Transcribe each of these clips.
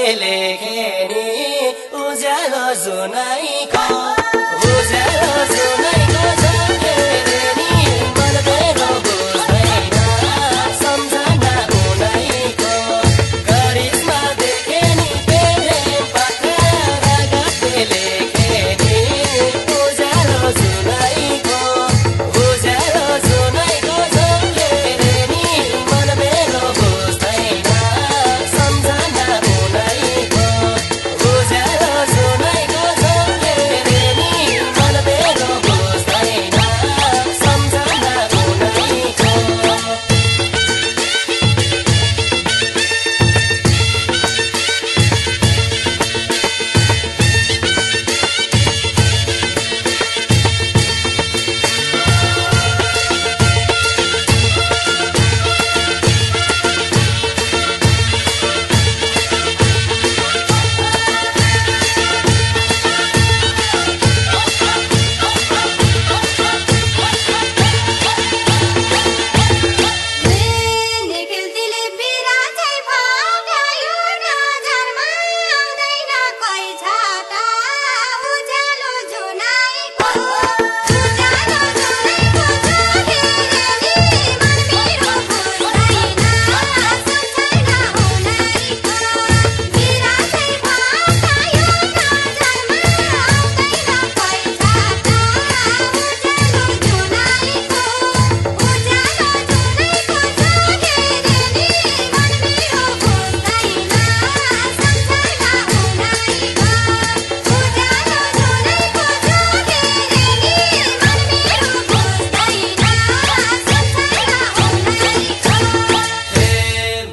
लेखेनी उज्यालो जुनाइको उज्यालो जुनाइको झल्केले नि मन मेरो बुझ्दैन सम्झना उनाइको गरिसमा देखे नि प्रेम पत्र रगतले लेखेनी उज्यालो जुनाइको उज्यालो जुनाइको झल्केले नि मन मेरो बुझ्दैन सम्झना उनाइको उज्यालो जुनाइको झल्केले नि मन मेरो बुझ्दैन सम्झना उनाइको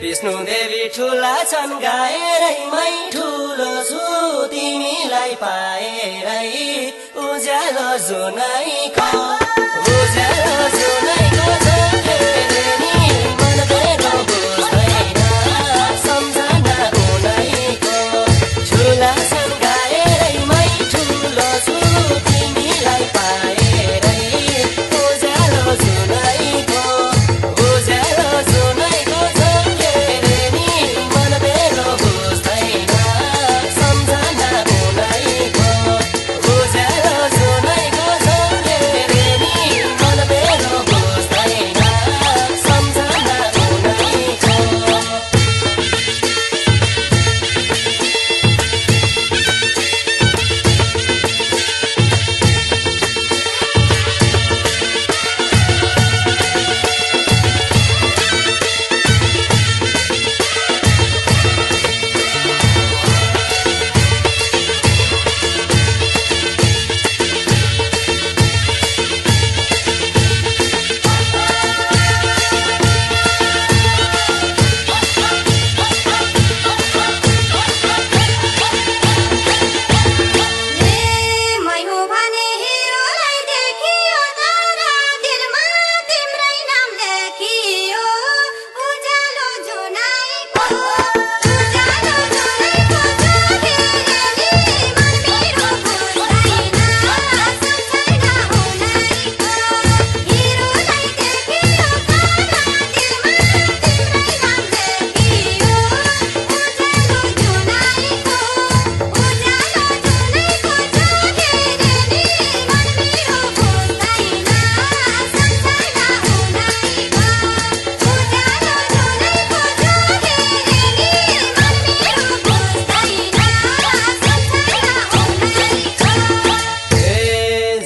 विष्णुदेवी ठुला छन् गाएरै मै ठुलो छु तिमीलाई पाएरै उज्यालो जुनाइको उज्यालो जुनाइको झल्केले नि मन मेरो बुझ्दैन सम्झना उनाइको ठुला छन् गाएरै मै ठुलो छु तिमीलाई पाएरै उज्यालो जुनाइको उज्यालो जुनाइको झल्केले नि मन मेरो बुझ्दैन सम्झना उनाइको उज्यालो जुनाइको झल्केले नि मन मेरो बुझ्दैन सम्झना उनाइको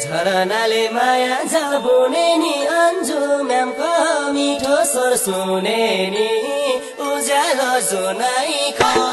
झरनाले माया जबुने नि अन्जु म्यामको मिठो स्वर सुने नि उज्यालो जुनाइको